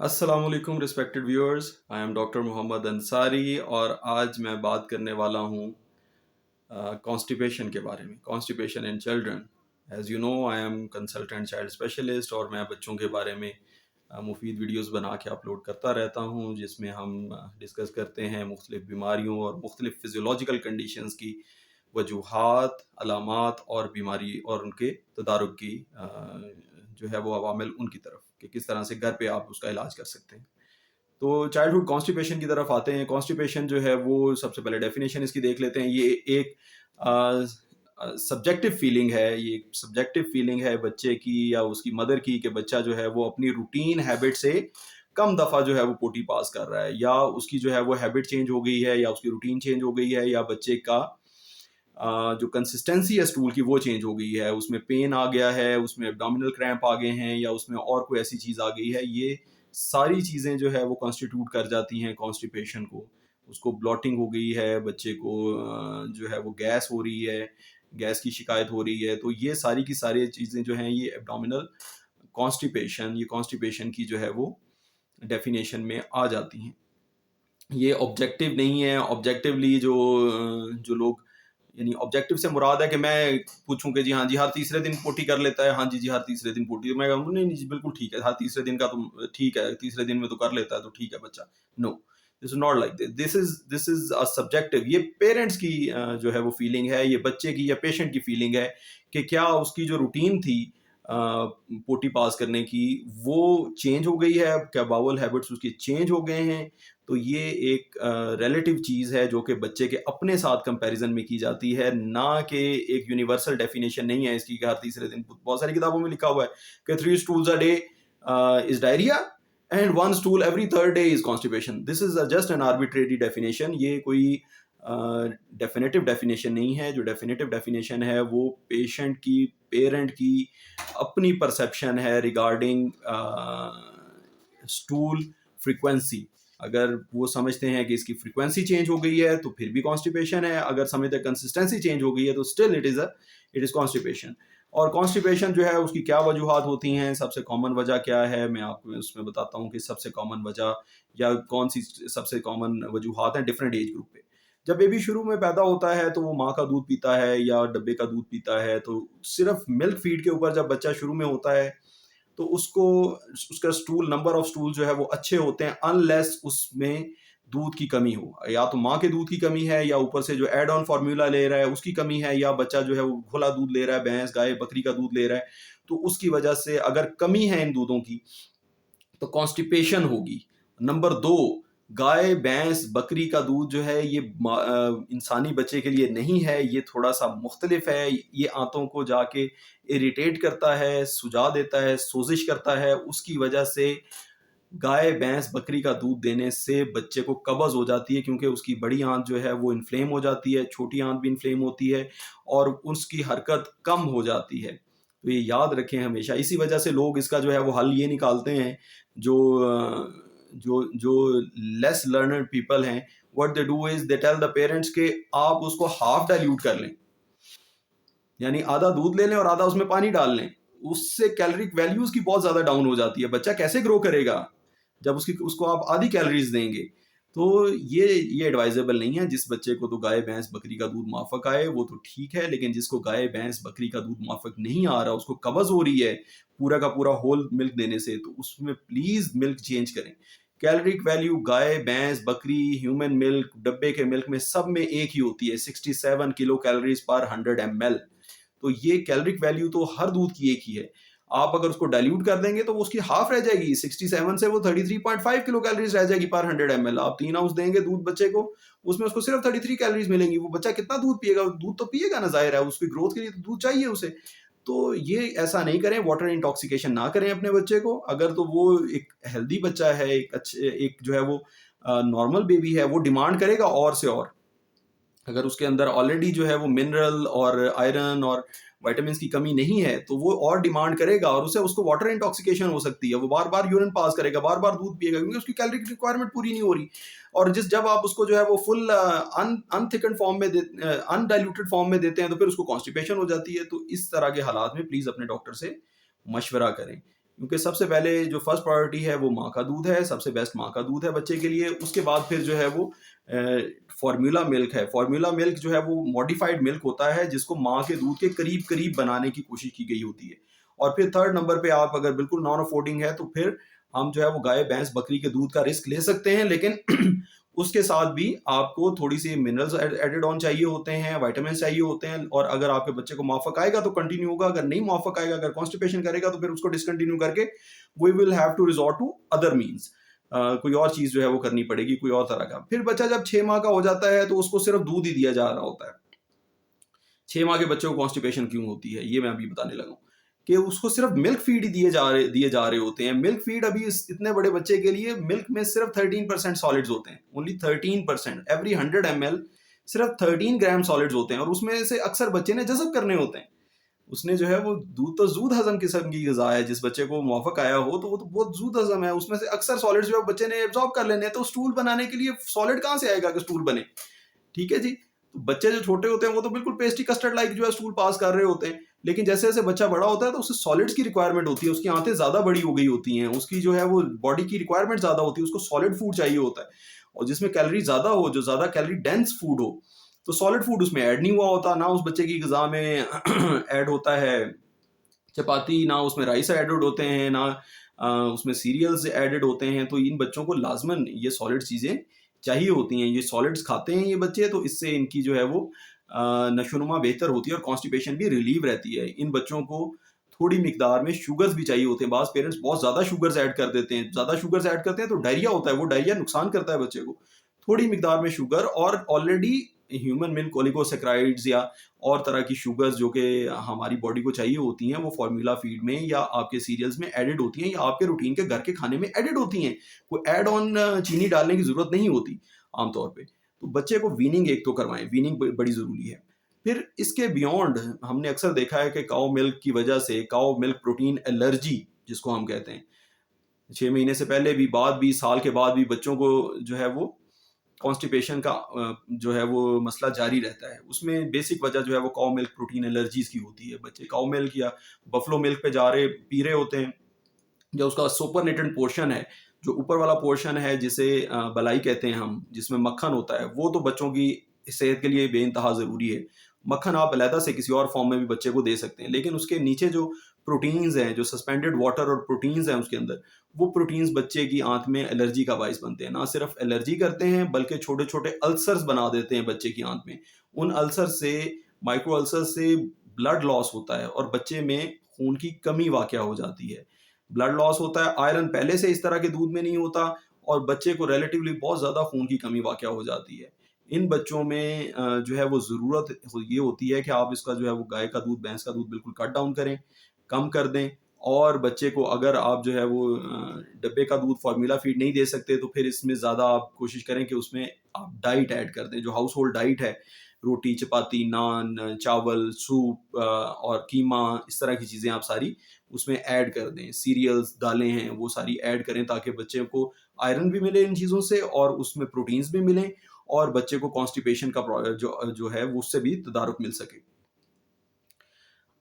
अस्सलाम वालेकुम respected viewers. I am doctor Mohammad Ansari और आज मैं बात करने वाला हूँ कॉन्स्टिपेशन के बारे में, constipation in children. As you know I am consultant child specialist और मैं बच्चों के बारे में मुफीद वीडियोस बना के अपलोड करता रहता हूँ, जिसमें हम डिस्कस करते हैं मुख्तलिफ़ बीमारियों और मुख्तलिफ़ फिजियोलॉजिकल कंडीशंस की वजूहात, अलामात और बीमारी और उनके तदारुक की जो है वो अवामिल उनकी तरफ कि किस तरह से घर पे आप उसका इलाज कर सकते हैं। तो चाइल्डहुड कॉन्स्टिपेशन की तरफ आते हैं। कॉन्स्टिपेशन जो है वो सबसे पहले डेफिनेशन इसकी देख लेते हैं। ये एक सब्जेक्टिव फीलिंग है, ये एक सब्जेक्टिव फीलिंग है बच्चे की या उसकी मदर की कि बच्चा जो है वो अपनी रूटीन हैबिट से कम दफ़ा जो है वो पोटी पास कर रहा है, या उसकी जो है वो हैबिट चेंज हो गई है, या उसकी रूटीन चेंज हो गई है, या बच्चे का जो कंसिस्टेंसी है स्टूल की वो चेंज हो गई है, उसमें पेन आ गया है, उसमें एब्डोमिनल क्रैम्प आ गए हैं, या उसमें और कोई ऐसी चीज़ आ गई है। ये सारी चीज़ें जो है वो कॉन्स्टिट्यूट कर जाती हैं कॉन्स्टिपेशन को। उसको ब्लॉटिंग हो गई है, बच्चे को जो है वो गैस हो रही है, गैस की शिकायत हो रही है। तो ये सारी की सारी चीज़ें जो हैं ये एब्डोमिनल कॉन्स्टिपेशन, ये कॉन्स्टिपेशन की जो है वो डेफिनेशन में आ जाती हैं। ये ऑब्जेक्टिव नहीं है। ऑब्जेक्टिवली जो लोग, यानी ऑब्जेक्टिव से मुराद है कि मैं पूछूं कि जी हर तीसरे दिन पोटी कर लेता है, हाँ जी हर तीसरे दिन पोटी, तो मैं कहूँ नहीं नहीं जी बिल्कुल ठीक है, हर तीसरे दिन का तो ठीक है, तीसरे दिन में तो कर लेता है तो ठीक है बच्चा। No, this is not like this is a subjective. ये पेरेंट्स की जो है वो फीलिंग है, ये बच्चे की या पेशेंट की फीलिंग है कि क्या उसकी जो रूटीन थी पोटी पास करने की वो चेंज हो गई है, क्या बाउल हैबिट्स उसकी चेंज हो गए हैं। तो ये एक रिलेटिव चीज़ है जो कि बच्चे के अपने साथ कंपैरिजन में की जाती है, ना कि एक यूनिवर्सल डेफिनेशन नहीं है इसकी कि हर तीसरे दिन। बहुत सारी किताबों में लिखा हुआ है कि 3 stools a day is diarrhoea and 1 stool every third day is constipation. This is just an arbitrary definition. ये कोई डेफिनेटिव डेफिनेशन नहीं है। जो डेफिनेटिव डेफिनेशन है वो पेशेंट की, पेरेंट की अपनी परसेप्शन है रिगार्डिंग स्टूल फ्रीक्वेंसी। अगर वो समझते हैं कि इसकी फ्रीक्वेंसी चेंज हो गई है तो फिर भी कॉन्स्टिपेशन है, अगर समझते हैं कंसिस्टेंसी चेंज हो गई है तो स्टिल इट इज कॉन्स्टिपेशन। और कॉन्स्टिपेशन जो है उसकी क्या वजूहात होती हैं, सबसे कॉमन वजह क्या है, मैं आपको उसमें बताता हूँ कि सबसे कॉमन वजह या कौन सी सबसे कॉमन वजूहात हैं डिफरेंट एज ग्रुप पे। जब बेबी शुरू में पैदा होता है तो वो माँ का दूध पीता है या डब्बे का दूध पीता है, तो सिर्फ मिल्क फीड के ऊपर जब बच्चा शुरू में होता है तो उसको, उसका स्टूल, नंबर ऑफ स्टूल जो है वो अच्छे होते हैं अनलेस उसमें दूध की कमी हो। या तो माँ के दूध की कमी है, या ऊपर से जो एड ऑन फार्मूला ले रहा है उसकी कमी है, या बच्चा जो है वो खुला दूध ले रहा है, भैंस गाय बकरी का दूध ले रहा है, तो उसकी वजह से अगर कमी है इन दूधों की तो कॉन्स्टिपेशन होगी। नंबर दो, गाय भैंस बकरी का दूध जो है ये इंसानी बच्चे के लिए नहीं है, ये थोड़ा सा मुख्तलिफ है। ये आंतों को जाके इरिटेट करता है, सुजा देता है, सोजिश करता है। उसकी वजह से गाय भैंस बकरी का दूध देने से बच्चे को कब्ज हो जाती है, क्योंकि उसकी बड़ी आंत जो है वो इन्फ्लेम हो जाती है, छोटी आंत भी इन्फ्लेम होती है और उसकी हरकत कम हो जाती है। तो ये याद रखें हमेशा। इसी वजह से लोग इसका जो है वो हल ये निकालते हैं, जो जो लेस लर्नड पीपल हैं, what they do is they tell the parents के आप उसको हाफ डाइल्यूट कर लें, यानी आधा दूध ले लें और आधा उसमें पानी डाल लें। उससे कैलोरिक वैल्यूज की बहुत ज्यादा डाउन हो जाती है। बच्चा कैसे ग्रो करेगा जब उसको आप आधी कैलोरीज देंगे। तो ये एडवाइजेबल नहीं है। जिस बच्चे को तो गाय भैंस बकरी का दूध माफक आए वो तो ठीक है, लेकिन जिसको गाय भैंस बकरी का दूध माफक नहीं आ रहा, उसको कब्ज हो रही है पूरा का पूरा होल मिल्क देने से, तो उसमें प्लीज मिल्क चेंज करें। कैलोरिक वैल्यू गाय भैंस बकरी ह्यूमन मिल्क डब्बे के मिल्क में सब में एक ही होती है, 67 किलो कैलोरीज पर 100 ml। तो ये कैलोरिक वैल्यू तो हर दूध की एक ही है। आप अगर उसको डाइल्यूट कर देंगे तो वो उसकी हाफ रह जाएगी, 67 से वो 33.5 किलो कैलोरीज रह जाएगी पर 100 ml। आप 3 आउंस देंगे दूध बच्चे को, उसमें उसको सिर्फ 33 कैलोरीज मिलेंगी। वो बच्चा कितना दूध पिएगा? दूध तो पिएगा ना, जाहिर है उसकी ग्रोथ के लिए तो दूध चाहिए उसे। तो ये ऐसा नहीं करें, वाटर इंटॉक्सिकेशन ना करें अपने बच्चे को। अगर तो वो एक हेल्दी बच्चा है, एक अच्छे, एक जो है वो नॉर्मल बेबी है, वो डिमांड करेगा और से और। अगर उसके अंदर ऑलरेडी जो है वो मिनरल और आयरन और विटामिन्स की कमी नहीं है तो वो और डिमांड करेगा और उसको वाटर इंटॉक्सिकेशन हो सकती है। वो बार बार यूरिन पास करेगा, बार बार दूध पिएगा, क्योंकि उसकी कैलोरी रिक्वायरमेंट पूरी नहीं हो रही। और जब आप उसको जो है वो फुल अनथिकन फॉर्म में अनडाइल्यूटेड फॉर्म में देते हैं तो फिर उसको कॉन्स्टिपेशन हो जाती है। तो इस तरह के हालात में प्लीज अपने डॉक्टर से मशवरा करें। क्योंकि सबसे पहले जो फर्स्ट प्रायोरिटी है वो माँ का दूध है, सबसे बेस्ट माँ का दूध है बच्चे के लिए। उसके बाद फिर जो है वो फार्मूला मिल्क है। फार्मूला मिल्क जो है वो मॉडिफाइड मिल्क होता है, जिसको माँ के दूध के करीब करीब बनाने की कोशिश की गई होती है। और फिर थर्ड नंबर पे आप अगर बिल्कुल नॉन अफोर्डिंग है तो फिर हम जो है वो गाय, भैंस, बकरी के दूध का रिस्क ले सकते हैं, लेकिन उसके साथ भी आपको थोड़ी सी मिनरल्स एडेड ऑन चाहिए होते हैं, विटामिन चाहिए होते हैं। और अगर आपके बच्चे को माफक आएगा तो कंटिन्यू होगा, अगर नहीं माफक आएगा, अगर कॉन्स्टिपेशन करेगा तो फिर उसको डिसकंटिन्यू करके we will have to resort to other means. कोई और चीज जो है वो करनी पड़ेगी, कोई और तरह का। फिर बच्चा जब 6 माह का हो जाता है तो उसको सिर्फ दूध ही दिया जा रहा होता है। 6 माह के बच्चे को कॉन्स्टिपेशन क्यों होती है, ये मैं अभी बताने लगा हूँ। कि उसको सिर्फ मिल्क फीड ही दिए जा रहे होते हैं। मिल्क फीड अभी इतने बड़े बच्चे के लिए मिल्क में सिर्फ 13% सॉलिड्स होते हैं, ओनली 13%। एवरी 100 ml सिर्फ 13 ग्राम सॉलिड्स होते हैं, और उसमें से अक्सर बच्चे ने जज़ब करने होते हैं। उसने जो है वो दूध तो जूद हजम किस्म की गजा है, जिस बच्चे को मुआफक आया हो तो वो तो बहुत जूद हजम है, उसमें से अक्सर सॉलिड्स जो है बच्चे ने एब्जॉर्ब कर लेने हैं। तो स्टूल बनाने के लिए सॉलिड कहाँ से आएगा कि स्टूल बने? ठीक है जी। तो बच्चे जो छोटे होते हैं वो तो बिल्कुल पेस्ट्री कस्टर्ड लाइक जो है स्टूल पास कर रहे होते हैं, लेकिन जैसे जैसे बच्चा बड़ा होता है तो उसे सॉलिड्स की रिक्वायरमेंट होती है, उसकी आंतें ज्यादा बड़ी हो गई होती हैं, उसकी जो है वो बॉडी की रिक्वायरमेंट ज्यादा होती है, उसको सॉलिड फूड चाहिए होता है, और जिसमें कैलोरी ज्यादा हो, जो ज्यादा कैलोरी डेंस फूड हो। तो सॉलिड फूड उसमें ऐड नहीं हुआ होता, ना उस बच्चे की गजा में ऐड होता है चपाती, ना उसमें राइस एडेड होते हैं, ना उसमें सीरियल्स एडेड होते हैं। तो इन बच्चों को लाजमन ये सॉलिड चीज़ें चाहिए होती हैं। ये सॉलिड्स खाते हैं ये बच्चे, तो इससे इनकी जो है वो नशोनुमा बेहतर होती है और कॉन्स्टिपेशन भी रिलीव रहती है। इन बच्चों को थोड़ी मिकदार में शुगर्स भी चाहिए होते हैं। बाज़ पेरेंट्स बहुत ज़्यादा शुगर्स ऐड कर देते हैं, ज़्यादा शुगर्स ऐड करते हैं तो डायरिया होता है, वो डायरिया नुकसान करता है बच्चे को। थोड़ी मिकदार में शुगर और ऑलरेडी ह्यूमन मिल्क ओलिगोसैकेराइड्स या और तरह की शुगर्स जो कि हमारी बॉडी को चाहिए होती हैं, वो फार्मूला फीड में या आपके सीरियल्स में एडेड होती हैं, या आपके रूटीन के घर के खाने में एडेड होती हैं। कोई ऐड ऑन चीनी डालने की ज़रूरत नहीं होती आमतौर पे। तो बच्चे को वीनिंग एक तो करवाएँ, वीनिंग बड़ी ज़रूरी है। फिर इसके बियॉन्ड हमने अक्सर देखा है कि काऊ मिल्क की वजह से काऊ मिल्क प्रोटीन एलर्जी जिसको हम कहते हैं, 6 महीने से पहले भी, बाद भी, साल के बाद भी बच्चों को जो है वो कॉन्स्टिपेशन का जो है वो मसला जारी रहता है। उसमें बेसिक वजह जो है वो काऊ मिल्क प्रोटीन एलर्जीज़ की होती है। बच्चे काऊ मिल्क या बफलो मिल्क पे पी रहे होते हैं, जो उसका सुपरनेटेंट पोर्शन है, जो ऊपर वाला पोर्शन है जिसे बलाई कहते हैं हम, जिसमें मक्खन होता है, वो तो बच्चों की सेहत के लिए बेइंतहा ज़रूरी है। मक्खन आप अलहदा से किसी और फॉर्म में भी बच्चे को दे सकते हैं, लेकिन उसके नीचे जो प्रोटीन्स हैं, जो सस्पेंडेड वाटर और प्रोटीन्स हैं उसके अंदर, वो प्रोटीन्स बच्चे की आंत में एलर्जी का बाइस बनते हैं। ना सिर्फ एलर्जी करते हैं, बल्कि छोटे-छोटे अल्सर्स बना देते हैं बच्चे की आंत में। उन अल्सर से, माइक्रो अल्सर से ब्लड लॉस होता है और बच्चे में खून की कमी वाक़या हो जाती है। ब्लड लॉस होता है, आयरन पहले से इस तरह के दूध में नहीं होता, और बच्चे को रिलेटिवली बहुत ज़्यादा खून की कमी वाक़या हो जाती है। इन बच्चों में जो है वो ज़रूरत ये होती है कि आप इसका जो है वो गाय का दूध, भैंस का दूध बिल्कुल कट डाउन करें, कम कर दें। और बच्चे को अगर आप जो है वो डब्बे का दूध, फार्मूला फीड नहीं दे सकते, तो फिर इसमें ज़्यादा आप कोशिश करें कि उसमें आप डाइट ऐड कर दें, जो हाउस होल्ड डाइट है, रोटी, चपाती, नान, चावल, सूप और कीमा, इस तरह की चीज़ें आप सारी उसमें ऐड कर दें। सीरियल्स, दालें हैं, वो सारी ऐड करें, ताकि बच्चे को आयरन भी मिले इन चीज़ों से और उसमें प्रोटीन्स भी मिलें, और बच्चे को कॉन्स्टिपेशन का जो है वो उससे भी तदारुक मिल सके।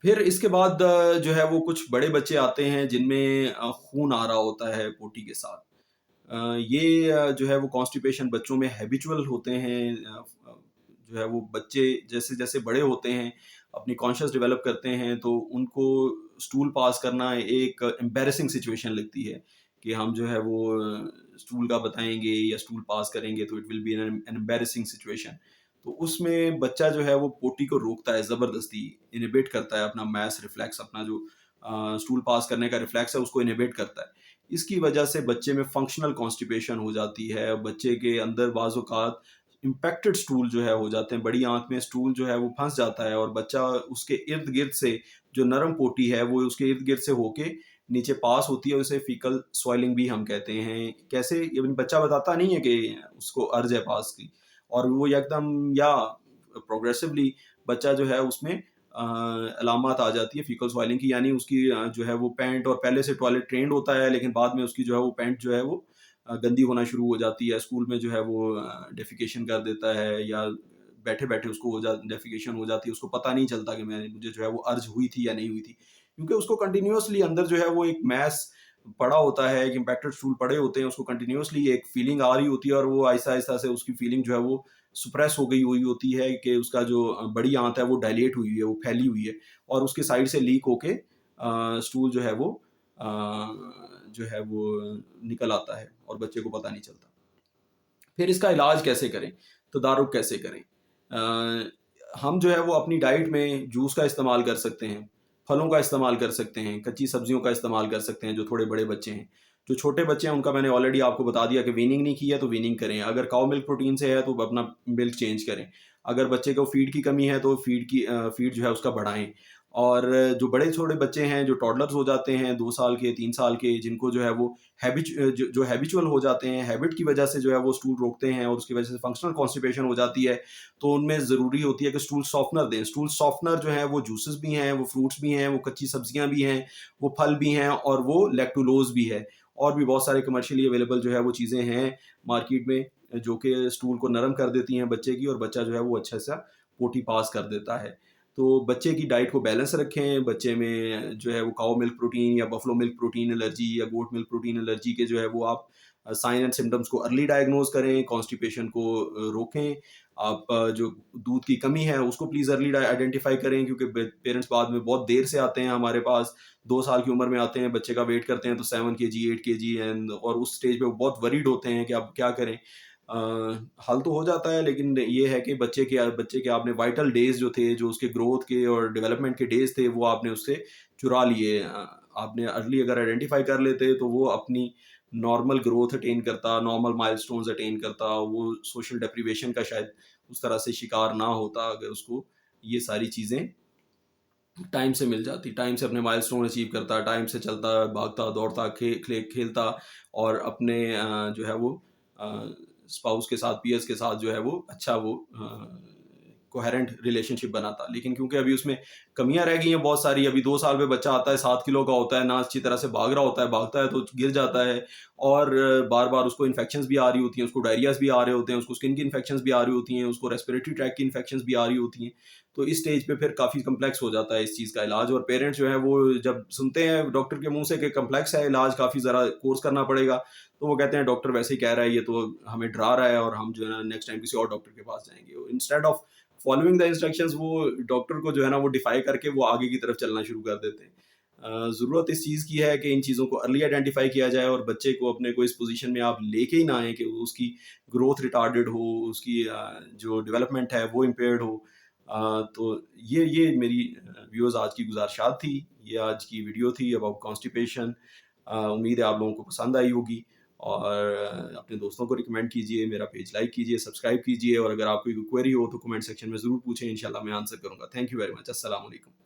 फिर इसके बाद जो है वो कुछ बड़े बच्चे आते हैं जिनमें खून आ रहा होता है पोटी के साथ। ये जो है वो कॉन्स्टिपेशन बच्चों में हैबिचुअल होते हैं। जो है वो बच्चे जैसे जैसे बड़े होते हैं, अपनी कॉन्शियस डेवलप करते हैं, तो उनको स्टूल पास करना एक एम्बैरेसिंग सिचुएशन लगती है कि हम जो है वो स्टूल का बताएंगे या स्टूल पास करेंगे तो it will be an embarrassing situation. तो उसमें बच्चा जो है वो पोटी को रोकता है, ज़बरदस्ती इनहिबिट करता है, अपना मैस रिफ्लेक्स, अपना जो स्टूल पास करने का रिफ्लेक्स है उसको इनहिबिट करता है। इसकी वजह से बच्चे में फंक्शनल कॉन्स्टिपेशन हो जाती है। बच्चे के अंदर बाज़ औक़ात इम्पैक्टेड स्टूल जो है हो जाते हैं, बड़ी आंत में स्टूल जो है वो फंस जाता है, और बच्चा उसके इर्द गिर्द से, जो नरम पोटी है वो उसके इर्द गिर्द से होके नीचे पास होती है। उसे फीकल स्वेलिंग भी हम कहते हैं। कैसे, ये बच्चा बताता नहीं है कि उसको अर्ज है पास की, और वो एकदम या प्रोग्रेसिवली बच्चा जो है उसमें अलामत आ जाती है फीकल स्वेलिंग की, यानी उसकी जो है वो पैंट, और पहले से टॉयलेट ट्रेंड होता है, लेकिन बाद में उसकी जो है वो पैंट जो है वो गंदी होना शुरू हो जाती है। स्कूल में जो है वो डेफिकेशन कर देता है, या बैठे बैठे उसको डेफिकेशन हो जाती है, उसको पता नहीं चलता कि मुझे जो है वो अर्ज हुई थी या नहीं हुई थी, क्योंकि उसको कंटिन्यूअसली अंदर जो है वो एक मैस पड़ा होता है, एक इम्पैक्टेड स्टूल पड़े होते हैं, उसको कंटिन्यूअसली एक फीलिंग आ रही होती है और वो आहिस्ता-आहिस्ता से उसकी फीलिंग जो है वो सप्रेस हो गई हुई होती है कि उसका जो बड़ी आंत है वो डायलेट हुई है, वो फैली हुई है और उसके साइड से लीक होके स्टूल जो है वो जो है वो निकल आता है और बच्चे को पता नहीं चलता। फिर इसका इलाज कैसे करें? तदारुक कैसे करें? हम जो है वो अपनी डाइट में जूस का इस्तेमाल कर सकते हैं, फलों का इस्तेमाल कर सकते हैं, कच्ची सब्जियों का इस्तेमाल कर सकते हैं जो थोड़े बड़े बच्चे हैं। जो छोटे बच्चे हैं उनका मैंने ऑलरेडी आपको बता दिया कि वीनिंग नहीं की है तो वीनिंग करें। अगर काऊ मिल्क प्रोटीन से है तो अपना मिल्क चेंज करें। अगर बच्चे को फीड की कमी है तो फीड जो है उसका बढ़ाएँ। और जो बड़े छोटे बच्चे हैं, जो टॉडलर्स हो जाते हैं 2 साल के, 3 साल के, जिनको जो है वो जो हैबिचुअल हो जाते हैं, हैबिट की वजह से जो है वो स्टूल रोकते हैं और उसकी वजह से फंक्शनल कॉन्स्टिपेशन हो जाती है, तो उनमें ज़रूरी होती है कि स्टूल सॉफ्टनर दें। स्टूल सॉफ्टनर जो है वो जूसेस भी हैं, वो फ्रूट्स भी हैं, वो कच्ची सब्जियाँ भी हैं, वो फल भी हैं और वो लैक्टोलोज़ भी है। और भी बहुत सारे कमर्शियली अवेलेबल जो है वो चीज़ें हैं मार्केट में जो कि स्टूल को नरम कर देती हैं बच्चे की और बच्चा जो है वो अच्छा-सा पोटी पास कर देता है। तो बच्चे की डाइट को बैलेंस रखें, बच्चे में जो है वो काऊ मिल्क प्रोटीन या बफलो मिल्क प्रोटीन एलर्जी या गोट मिल्क प्रोटीन एलर्जी के जो है वो आप साइन एंड सिम्पटम्स को अर्ली डायग्नोज करें, कॉन्स्टिपेशन को रोकें। आप जो दूध की कमी है उसको प्लीज़ अर्ली आइडेंटिफाई करें क्योंकि पेरेंट्स बाद में बहुत देर से आते हैं हमारे पास, 2 साल की उम्र में आते हैं, बच्चे का वेट करते हैं तो 7 केजी, 8 केजी एंड और उस स्टेज पे वो बहुत वरीड होते हैं कि अब क्या करें। अ, हल तो हो जाता है लेकिन ये है कि बच्चे के आपने वाइटल डेज़ जो थे, जो उसके ग्रोथ के और डेवलपमेंट के डेज़ थे, वो आपने उससे चुरा लिए। आपने अर्ली अगर आइडेंटिफ़ाई कर लेते तो वो अपनी नॉर्मल ग्रोथ अटेन करता, नॉर्मल माइलस्टोन्स अटेन करता, वो सोशल डेप्रिवेशन का शायद उस तरह से शिकार ना होता अगर उसको ये सारी चीज़ें टाइम से मिल जाती, टाइम से अपने माइलस्टोन अचीव करता, टाइम से चलता, भागता, दौड़ता, खेलता और अपने जो है वो स्पाउस के साथ, पीयर्स के साथ जो है वो अच्छा वो कोहेरेंट रिलेशनशिप बनाता। लेकिन क्योंकि अभी उसमें कमियाँ रह गई हैं बहुत सारी, अभी 2 साल में बच्चा आता है, 7 किलो का होता है, ना अच्छी तरह से भाग रहा होता है, भागता है तो गिर जाता है और बार-बार उसको इन्फेक्शंस भी आ रही होती हैं, उसको डायरियाज़ भी आ रहे होते हैं, उसको स्किन की इन्फेक्शंस भी आ रही होती हैं, उसको रेस्पिरेटरी ट्रैक्ट की इन्फेक्शंस भी आ रही होती हैं। तो इस स्टेज पे फिर काफ़ी कॉम्प्लेक्स हो जाता है इस चीज़ का इलाज और पेरेंट्स जो है वो जब सुनते हैं डॉक्टर के मुँह से कि कॉम्प्लेक्स है इलाज, काफ़ी ज़रा कोर्स करना पड़ेगा, तो वो कहते हैं डॉक्टर वैसे ही कह रहा है, ये तो हमें डरा रहा है और हम जो है ना नेक्स्ट टाइम किसी और डॉक्टर के पास जाएँगे। Instead of following the instructions वो डॉक्टर को जो है ना वो डिफाई करके वो आगे की तरफ चलना शुरू कर देते हैं। ज़रूरत इस चीज़ की है कि इन चीज़ों को अर्ली आइडेंटिफाई किया जाए और बच्चे को अपने को इस पोजीशन में आप लेके ही ना आएँ कि उसकी ग्रोथ रिटार्डेड हो, उसकी जो डेवलपमेंट है वो इम्पेयर्ड हो। तो ये मेरी व्यूअर्स आज की गुज़ारिशात थी। ये आज की वीडियो थी अबाउट कॉन्स्टिपेशन। उम्मीद है आप लोगों को पसंद आई होगी और अपने दोस्तों को रिकमेंड कीजिए, मेरा पेज लाइक कीजिए, सब्सक्राइब कीजिए और अगर आपको कोई क्वेरी हो तो कमेंट सेक्शन में ज़रूर पूछें, इंशाल्लाह मैं आंसर करूँगा। Thank you very much. अस्सलाम वालेकुम।